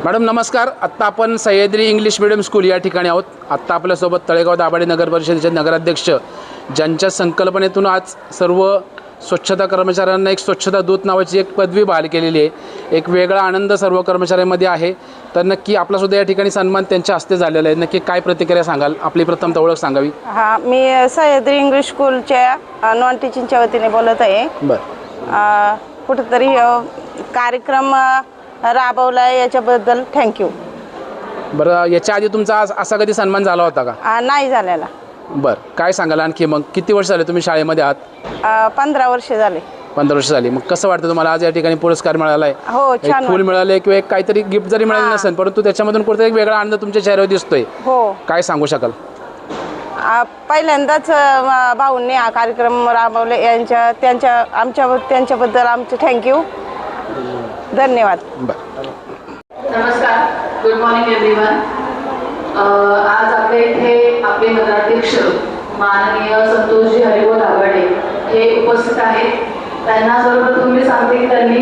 Madam नमस्कार. आत्ता आपण सह्याद्री इंग्लिश मीडियम स्कूल या ठिकाणी आहोत. आत्ता आपल्यासोबत तळेगाव दाभाडे नगर परिषदेचे नगराध्यक्ष, ज्यांच्या संकल्पनेतून आज सर्व स्वच्छता कर्मचाऱ्यांना एक स्वच्छता दूत नावाची एक पदवी बहाल केलेली आहे. एक वेगळा आनंद सर्व कर्मचाऱ्यांमध्ये आहे. तर नक्की आपलासुद्धा या ठिकाणी सन्मान त्यांच्या हस्ते झालेला आहे. नक्की काय प्रतिक्रिया सांगाल? आपली प्रथम ओळख सांगावी. हां, मी सह्याद्री इंग्लिश स्कूलच्या नॉन टीचिंगच्या वतीने बोलत आहे. बरं, कुठेतरी कार्यक्रम राबवला आहे याच्याबद्दल थँक्यू. बरं, याच्या आधी तुमचा आज असा कधी सन्मान झाला होता का? नाही झालेला. बरं, काय सांगाल आणखी? मग किती वर्ष झाले तुम्ही शाळेमध्ये आहात? 15 वर्ष झाले. 15 वर्ष झाली. मग कसं वाटतं तुम्हाला आज या ठिकाणी पुरस्कार मिळाला आहे? हो, छान. फूल मिळाले किंवा एक काहीतरी गिफ्ट जरी मिळालं नसेल, परंतु त्याच्यामधून कुठेतरी एक वेगळा आनंद तुमच्या चेहऱ्यावर दिसतोय. हो, काय सांगू शकाल? पहिल्यांदाच भाऊंनी हा कार्यक्रम राबवले. त्यांच्याबद्दल आमचे थँक्यू, धन्यवाद. नमस्कार, गुड मॉर्निंग एव्हरीवन. आज आपल्या इथे आपले नगराध्यक्ष माननीय संतोषजी हरिभाऊ दाभाडे हे उपस्थित आहेत. त्यांना सर्वप्रथम मी सांगते की त्यांनी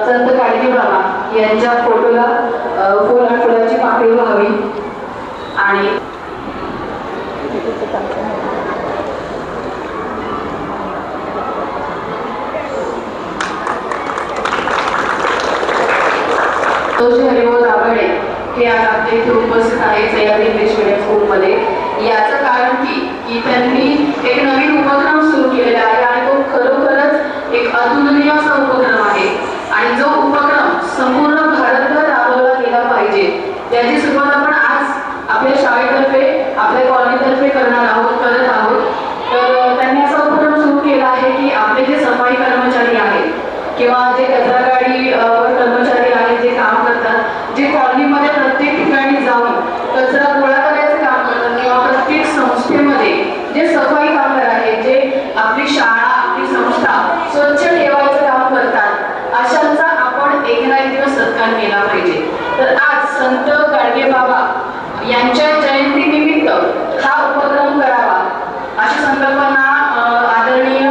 संत गाडगे बाबा यांच्या फोटोला फुलाची पाकळी व्हावी आणि संतोषजी हरिभाऊ दाभाडे हे आज आपल्या इथे उपस्थित आहेत सह्याद्री इंग्लिश मीडियम स्कूलमध्ये. याचं कारण की त्यांनी एक नवीन उपक्रम सुरू केलेला आहे आणि तो खरोखरच एक अतुलनीय असा उपक्रम आहे आणि जो उपक्रम संपूर्ण भारतभर राबवला गेला पाहिजे, त्याची सुरुवात आपण आज आपल्या शाळेतर्फे, आपल्या कॉलनीतर्फे करत आहोत. तर त्यांनी असा उपक्रम सुरू केला आहे की आपले जे सफाई कर्मचारी आहेत किंवा जे कचरा गाडी कर्मचारी आहेत, जे काम करतात, जे कॉलनीमध्ये प्रत्येक ठिकाणी जाऊन कचरा गोळा करायचं काम करतात किंवा प्रत्येक संस्थेमध्ये जे सफाई कामगार आहेत, जे आपली शाळा, आपली संस्था स्वच्छ ठेवायचं काम करतात, अशांचा आपण एक ना एक दिवस सत्कार केला पाहिजे. तर आज संत गाडगे बाबा यांच्या जयंतीनिमित्त हा उपक्रम करावा अशी संकल्पना आदरणीय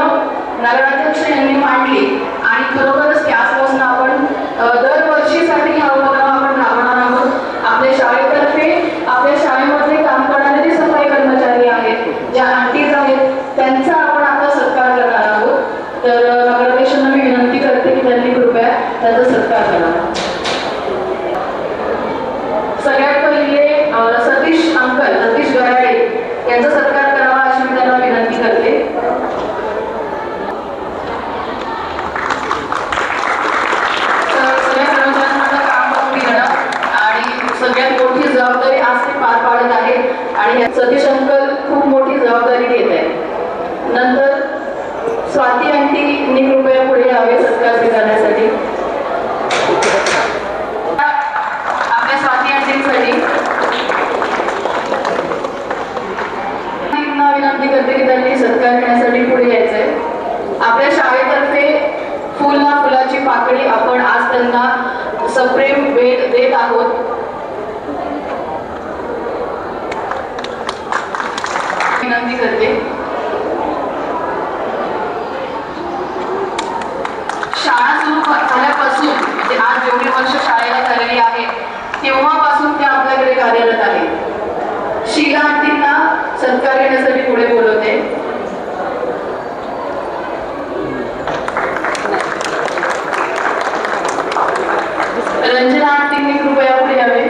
नगराध्यक्ष यांनी मांडली आणि खरोखरच त्याचपासून आपण दरवर्षीसाठी हा उपक्रम आपण राबवणार आहोत. आपल्या शाळेतर्फे, आपल्या शाळेमध्ये काम करणारे जे सफाई कर्मचारी आहेत, ज्या आंटीज आहेत, त्यांचा आपण आता सत्कार करणार आहोत. तर नगराध्यक्षांना मी विनंती करते की त्यांनी कृपया त्याचा सत्कार करावा. सगळ्यात पहिले सतीश गराडे यांचा सत्कार करावा अशी मी त्यांना विनंती करते. सगळ्या कर्मचाऱ्यांना काम करून घेणं आणि सगळ्यात मोठी जबाबदारी आज ते पार पाडत आहेत आणि सतीश अंकल खूप मोठी जबाबदारी घेत आहेत. नंतर स्वाती आंटींनी कृपया पुढे यावे सत्कार स्वीकारण्यासाठी. आपल्या स्वाती आंटींसाठी विनंती करते की त्यांनी सत्कार घेण्यासाठी पुढे यायचंय. आपल्या शाळेतर्फे फुलाची पाकळी आपण आज त्यांना सप्रेम भेट देत आहोत. विनंती करते. शाळा सुरू झाल्यापासून म्हणजे आज जेवढी वर्ष शाळेला झालेली आहे तेव्हापासून त्या आपल्याकडे कार्यरत आहेत. शीला आंटींना सत्कार घेण्यासाठी पुढे बोलवते. रंजना आंटींनी कृपया पुढे यावे.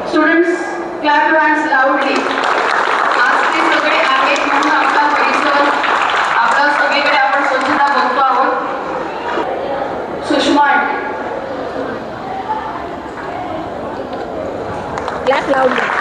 Students, clap your hands लाऊडली. आज ते सगळे आहेत म्हणून आपला परिसर, आपला सगळीकडे आपण स्वच्छता बघतो आहोत. Sushma aunty, clap लाऊडली.